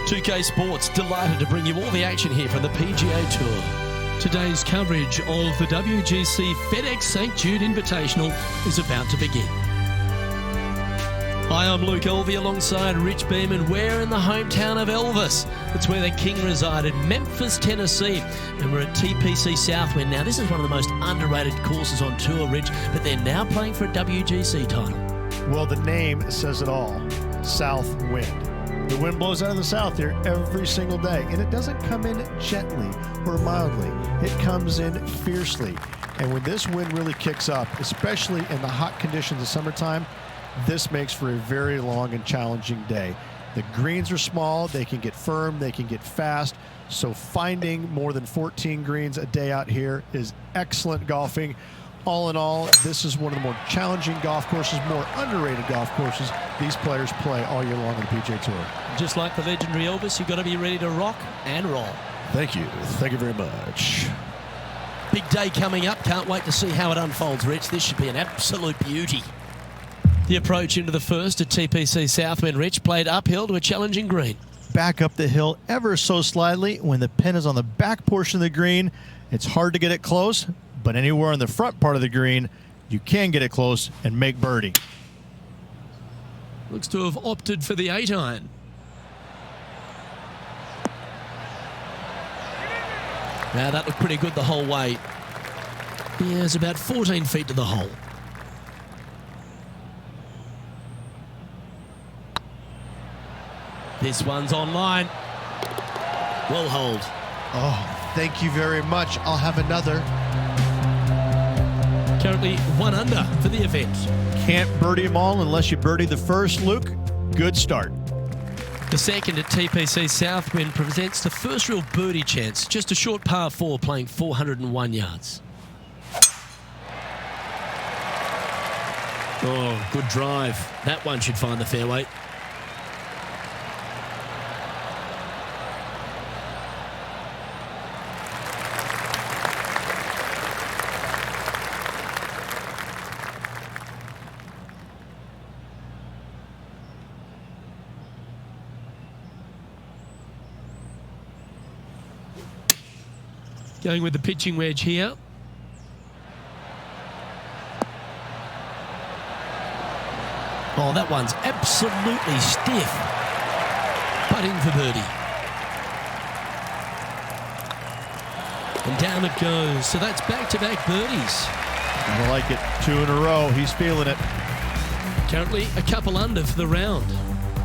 2K Sports, delighted to bring you all the action here from the PGA Tour. Today's coverage of the WGC FedEx St. Jude Invitational is about to begin. Hi, I'm Luke Elvey alongside Rich Beeman. We're in the hometown of Elvis. It's where the king resided, Memphis, Tennessee. And we're at TPC Southwind. Now, this is one of the most underrated courses on tour, Rich, but they're now playing for a WGC title. Well, the name says it all, Southwind. The wind blows out of the south here every single day, and it doesn't come in gently or mildly. It comes in fiercely. And when this wind really kicks up, especially in the hot conditions of summertime, this makes for a very long and challenging day. The greens are small, they can get firm, they can get fast, so finding more than 14 greens a day out here is excellent golfing. All in all, this is one of the more challenging golf courses, more underrated golf courses these players play all year long on the PGA Tour. Just like the legendary Elvis, you've got to be ready to rock and roll. Thank you. Thank you very much. Big day coming up. Can't wait to see how it unfolds, Rich. This should be an absolute beauty. The approach into the first at TPC Southwind, Rich, played uphill to a challenging green. Back up the hill ever so slightly. When the pin is on the back portion of the green, it's hard to get it close, but anywhere on the front part of the green, you can get it close and make birdie. Looks to have opted for the 8-iron. Now that looked pretty good the whole way. Yeah, it's about 14 feet to the hole. This one's online. Well hold. Oh, thank you very much. I'll have another. Currently 1 under for the event. Can't birdie them all unless you birdie the first, Luke. Good start. The second at TPC Southwind presents the first real birdie chance. Just a short par 4 playing 401 yards. Oh, good drive. That one should find the fairway. Going with the pitching wedge here. Oh, that one's absolutely stiff. Putting for birdie. And down it goes. So that's back-to-back birdies. I like it. 2 in a row. He's feeling it. Currently a couple under for the round.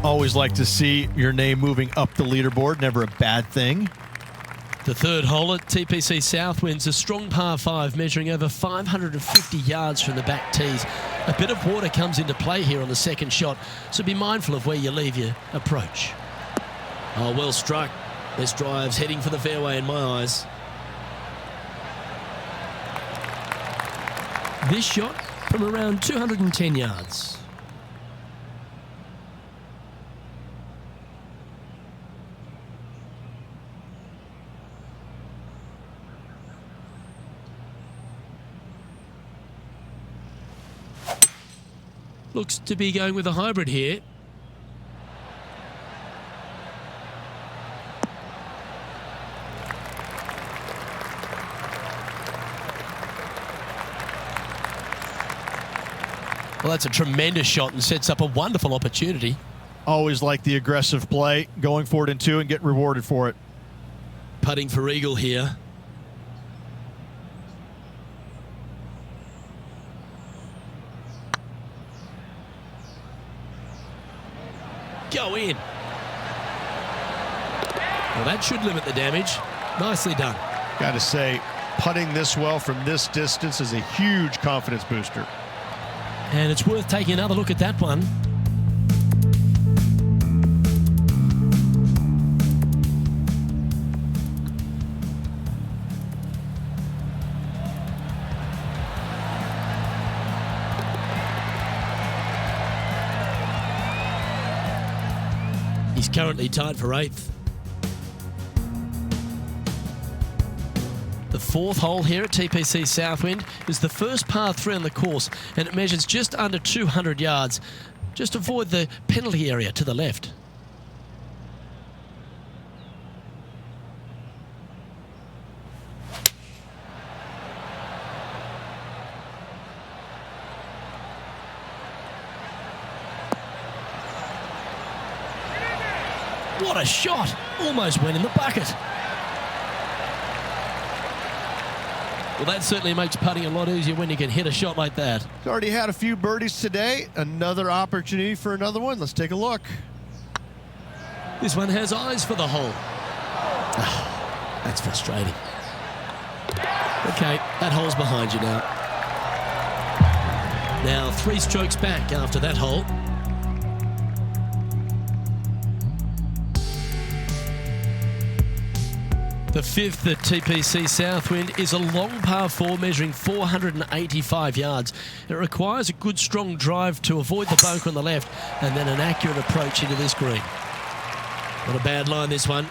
Always like to see your name moving up the leaderboard. Never a bad thing. The third hole at TPC Southwind's a strong par 5 measuring over 550 yards from the back tees. A bit of water comes into play here on the second shot, so be mindful of where you leave your approach. Oh, well struck. This drive's heading for the fairway in my eyes. This shot from around 210 yards. Looks to be going with a hybrid here. Well, that's a tremendous shot and sets up a wonderful opportunity. Always like the aggressive play, going for it in 2 and get rewarded for it. Putting for eagle here. Go in. Well, that should limit the damage. Nicely done. Got to say, putting this well from this distance is a huge confidence booster. And it's worth taking another look at that one. He's currently tied for 8th. The fourth hole here at TPC Southwind is the first par 3 on the course, and it measures just under 200 yards. Just avoid the penalty area to the left. What a shot! Almost went in the bucket. Well, that certainly makes putting a lot easier when you can hit a shot like that. He's already had a few birdies today. Another opportunity for another one. Let's take a look. This one has eyes for the hole. Oh, that's frustrating. Okay, that hole's behind you now. Now 3 strokes back after that hole. The 5th at TPC Southwind is a long par 4 measuring 485 yards. It requires a good strong drive to avoid the bunker on the left and then an accurate approach into this green. Not a bad line, this one.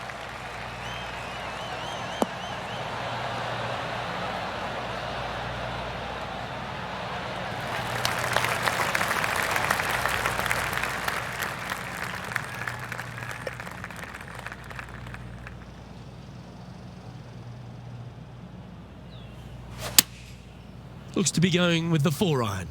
Looks to be going with the 4-iron.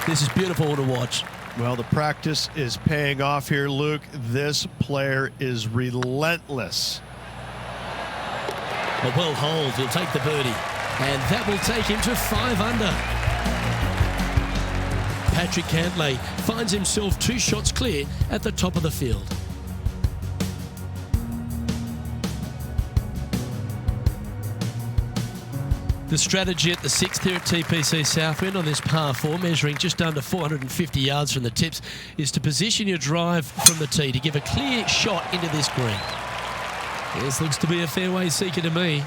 This is beautiful to watch. Well, the practice is paying off here, Luke. This player is relentless. A well hold, he'll take the birdie. And that will take him to 5 under. Patrick Cantlay finds himself 2 shots clear at the top of the field. The strategy at the 6th here at TPC Southwind on this par 4, measuring just under 450 yards from the tips, is to position your drive from the tee to give a clear shot into this green. This looks to be a fairway seeker to me.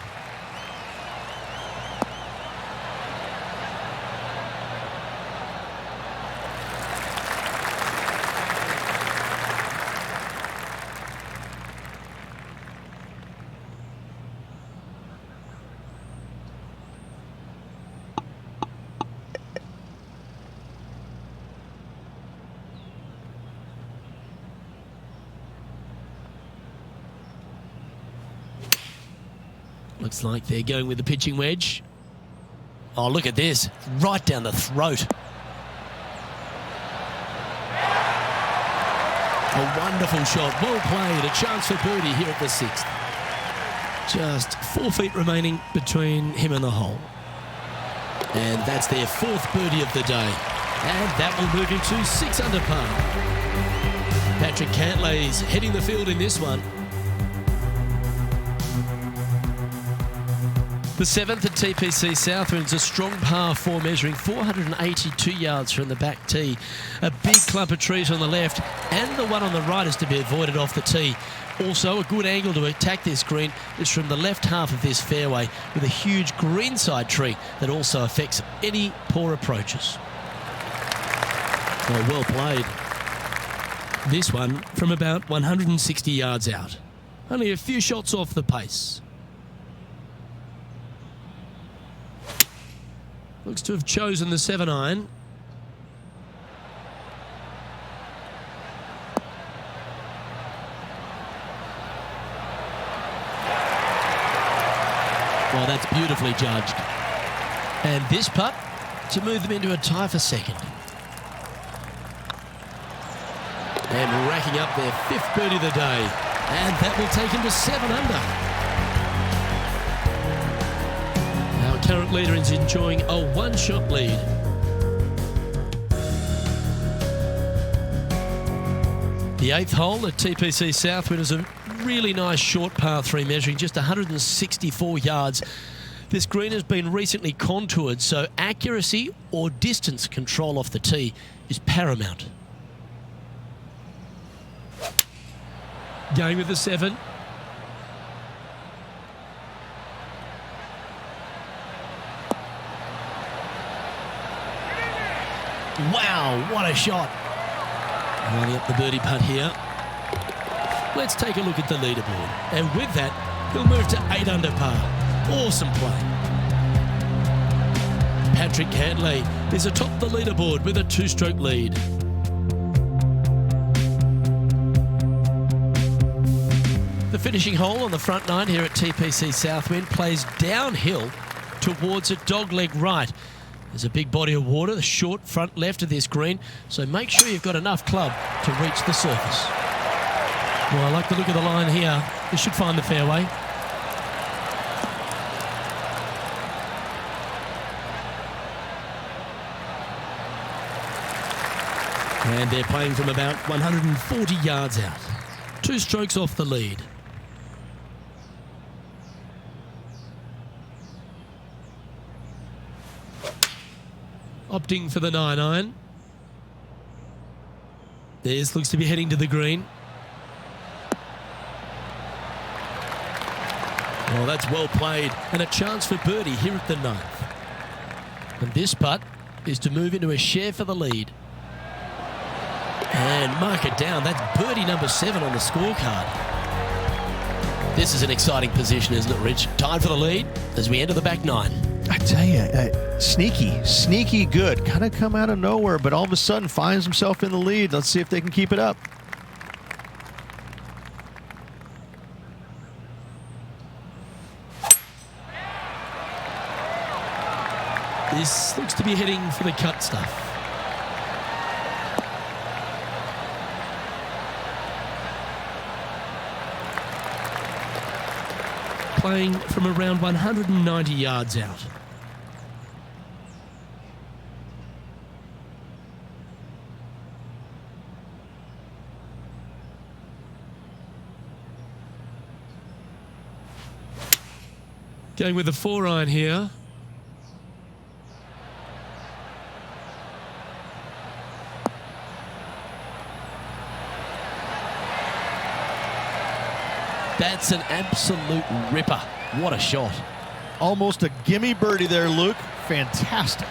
Looks like they're going with the pitching wedge. Oh, look at this. Right down the throat. A wonderful shot. Well played. A chance for birdie here at the 6th. Just 4 feet remaining between him and the hole. And that's their 4th birdie of the day. And that will move him to 6 under par. Patrick Cantlay's heading the field in this one. The 7th at TPC Southwind's a strong par 4 measuring 482 yards from the back tee. A big clump of trees on the left and the one on the right is to be avoided off the tee. Also, a good angle to attack this green is from the left half of this fairway with a huge greenside tree that also affects any poor approaches. Well played. This one from about 160 yards out. Only a few shots off the pace. Looks to have chosen the 7-iron. Well, that's beautifully judged. And this putt to move them into a tie for 2nd. And racking up their 5th birdie of the day. And that will take him to 7 under. Current leader is enjoying a 1-shot lead. The 8th hole at TPC Southwind is a really nice short par 3 measuring just 164 yards. This green has been recently contoured, so accuracy or distance control off the tee is paramount. Going with the 7. Wow, what a shot. Lining up the birdie putt here. Let's take a look at the leaderboard. And with that, he'll move to 8 under par. Awesome play. Patrick Cantlay is atop the leaderboard with a 2-stroke lead. The finishing hole on the front nine here at TPC Southwind plays downhill towards a dogleg right. There's a big body of water, the short front left of this green, so make sure you've got enough club to reach the surface. Well, I like the look of the line here. This should find the fairway. And they're playing from about 140 yards out. 2 strokes off the lead. Opting for the 9-iron. This looks to be heading to the green. Well, that's well played, and a chance for birdie here at the 9th. And this putt is to move into a share for the lead. And mark it down. That's birdie number 7 on the scorecard. This is an exciting position, isn't it, Rich? Tied for the lead as we enter the back 9. I tell you, sneaky good. Kind of come out of nowhere, but all of a sudden finds himself in the lead. Let's see if they can keep it up. This looks to be heading for the cut stuff. Playing from around 190 yards out. Going with the 4-iron here. That's an absolute ripper. What a shot. Almost a gimme birdie there, Luke. Fantastic.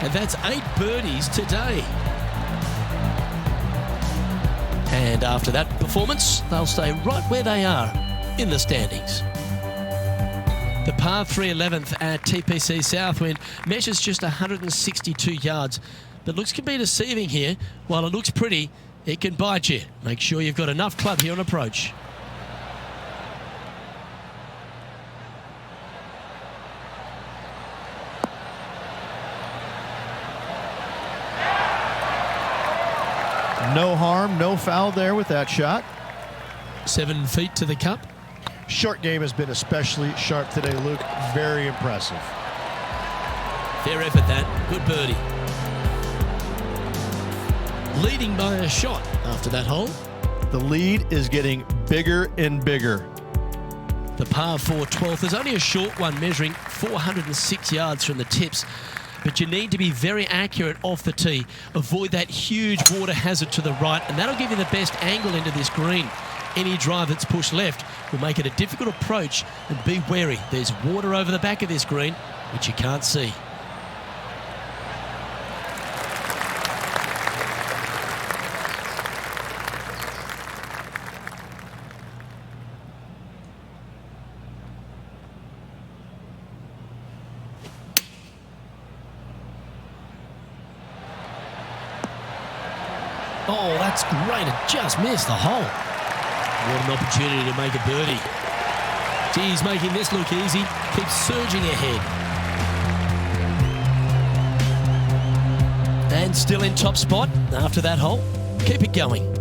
And that's 8 birdies today. And after that performance, they'll stay right where they are in the standings. The par 3 11th at TPC Southwind measures just 162 yards, but looks can be deceiving here. While it looks pretty, it can bite you. Make sure you've got enough club here on approach. No harm, no foul there with that shot. 7 feet to the cup. Short game has been especially sharp today, Luke. Very impressive. Fair effort that. Good birdie. Leading by a shot after that hole. The lead is getting bigger and bigger. The par 4 12th is only a short one, measuring 406 yards from the tips. But you need to be very accurate off the tee. Avoid that huge water hazard to the right, and that'll give you the best angle into this green. Any drive that's pushed left will make it a difficult approach, and be wary. There's water over the back of this green, which you can't see. Oh, that's great. It just missed the hole. What an opportunity to make a birdie. Geez, making this look easy. Keeps surging ahead. And still in top spot after that hole. Keep it going.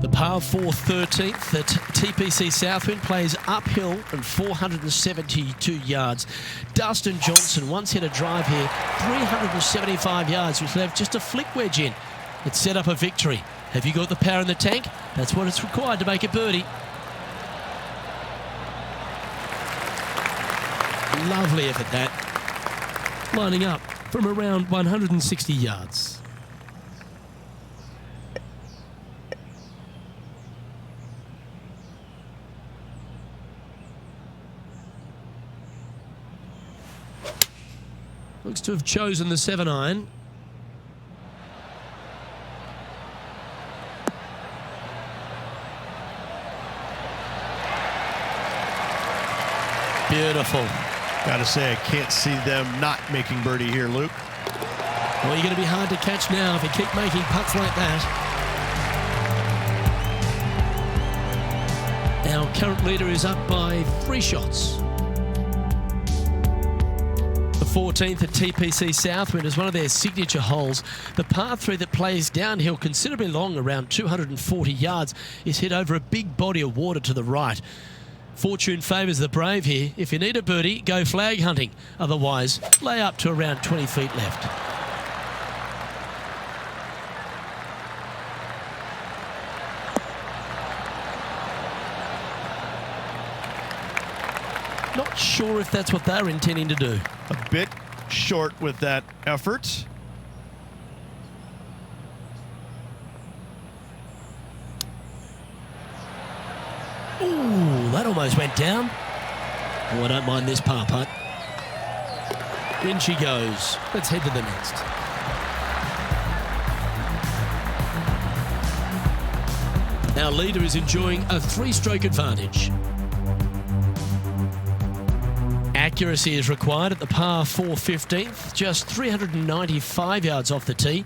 The par 4 13th at TPC Southwind plays uphill and 472 yards. Dustin Johnson once hit a drive here, 375 yards, which left just a flick wedge in. It set up a victory. Have you got the power in the tank? That's what it's required to make a birdie. Lovely effort that. Lining up from around 160 yards. Looks to have chosen the 7-iron. Beautiful. Gotta say, I can't see them not making birdie here, Luke. Well, you're going to be hard to catch now if you keep making putts like that. Our current leader is up by 3 shots. The 14th at TPC Southwind is one of their signature holes. The par 3 that plays downhill considerably long, around 240 yards, is hit over a big body of water to the right. Fortune favours the brave here. If you need a birdie, go flag hunting. Otherwise, lay up to around 20 feet left. Not sure if that's what they're intending to do. A bit short with that effort. Ooh, that almost went down. Oh, I don't mind this par putt. In she goes. Let's head to the next. Our leader is enjoying a 3-stroke advantage. Accuracy is required at the par 4 15th, just 395 yards off the tee.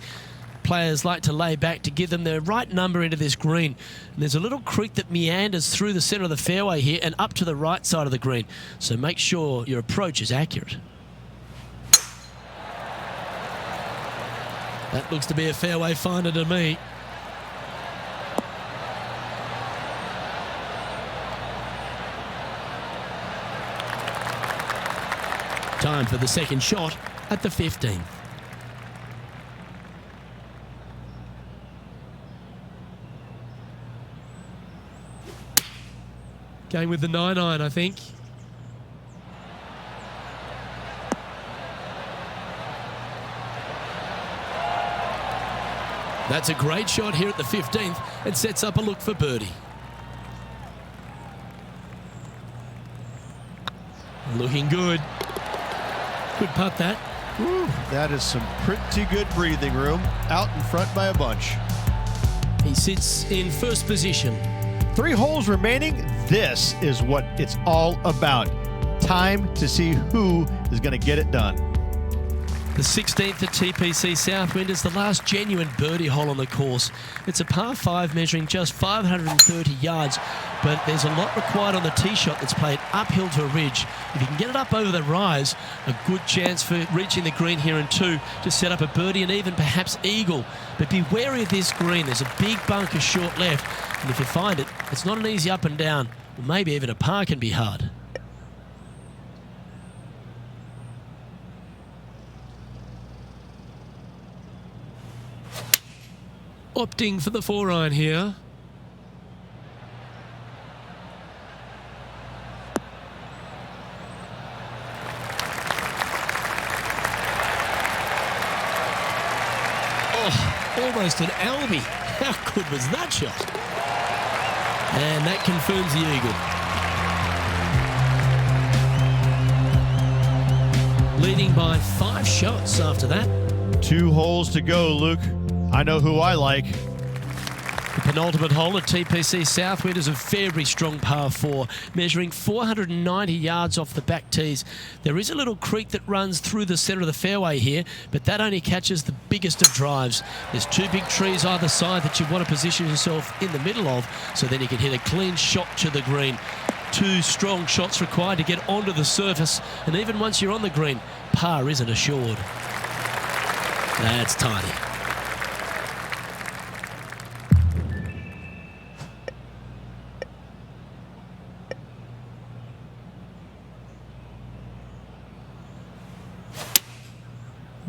Players like to lay back to give them the right number into this green. And there's a little creek that meanders through the centre of the fairway here and up to the right side of the green. So make sure your approach is accurate. That looks to be a fairway finder to me. Time for the second shot at the 15th. Going with the 9-iron, I think. That's a great shot here at the 15th and sets up a look for birdie. Looking good. Good putt that. Woo, that is some pretty good breathing room. Out in front by a bunch. He sits in first position. 3 holes remaining. This is what it's all about. Time to see who is going to get it done. The 16th at TPC Southwind is the last genuine birdie hole on the course. It's a par 5 measuring just 530 yards, but there's a lot required on the tee shot that's played uphill to a ridge. If you can get it up over the rise, a good chance for reaching the green here in 2 to set up a birdie and even perhaps eagle. But be wary of this green. There's a big bunker short left, and if you find it, it's not an easy up and down. Well, maybe even a par can be hard. Opting for the 4-iron here. Oh, almost an Albie. How good was that shot? And that confirms the eagle. Leading by 5 shots after that. 2 holes to go, Luke. I know who I like. The penultimate hole at TPC Southwind is a very strong par 4, measuring 490 yards off the back tees. There is a little creek that runs through the centre of the fairway here, but that only catches the biggest of drives. There's 2 big trees either side that you want to position yourself in the middle of, so then you can hit a clean shot to the green. 2 strong shots required to get onto the surface, and even once you're on the green, par isn't assured. That's tidy.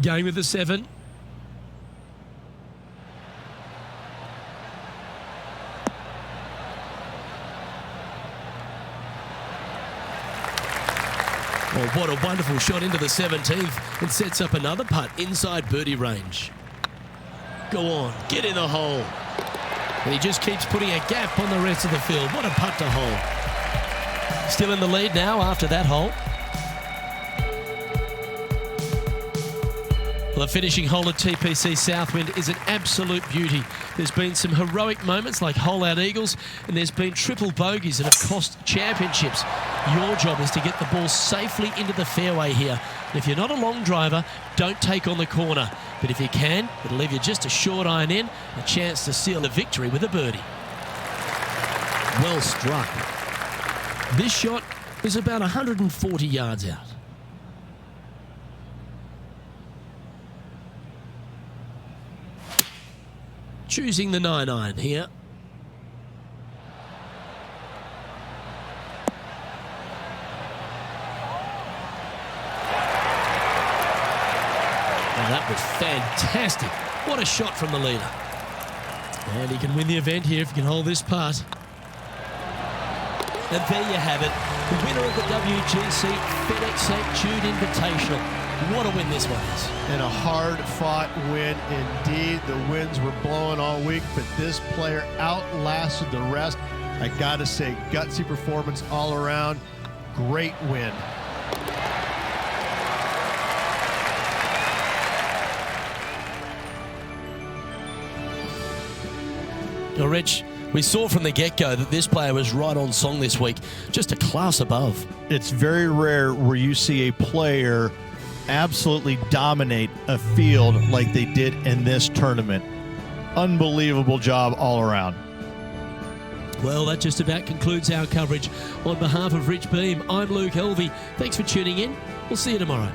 Going with the 7. Well, what a wonderful shot into the 17th and sets up another putt inside birdie range. Go on, get in the hole. And he just keeps putting a gap on the rest of the field. What a putt to hole. Still in the lead now after that hole. The finishing hole at TPC Southwind is an absolute beauty. There's been some heroic moments like hole-out eagles, and there's been triple bogeys that have cost championships. Your job is to get the ball safely into the fairway here. And if you're not a long driver, don't take on the corner. But if you can, it'll leave you just a short iron in, a chance to seal the victory with a birdie. Well struck. This shot is about 140 yards out. Choosing the 9-iron here. Now that was fantastic. What a shot from the leader. And he can win the event here if he can hold this putt. And there you have it. The winner of the WGC FedEx St. Jude Invitational. What a win this one is. And a hard-fought win indeed. The winds were blowing all week, but this player outlasted the rest. I got to say, gutsy performance all around. Great win. Now, Rich, we saw from the get-go that this player was right on song this week, just a class above. It's very rare where you see a player absolutely dominate a field like they did in this tournament. Unbelievable job all around. Well, that just about concludes our coverage. On behalf of Rich Beam, I'm Luke Helvey. Thanks for tuning in. We'll see you tomorrow.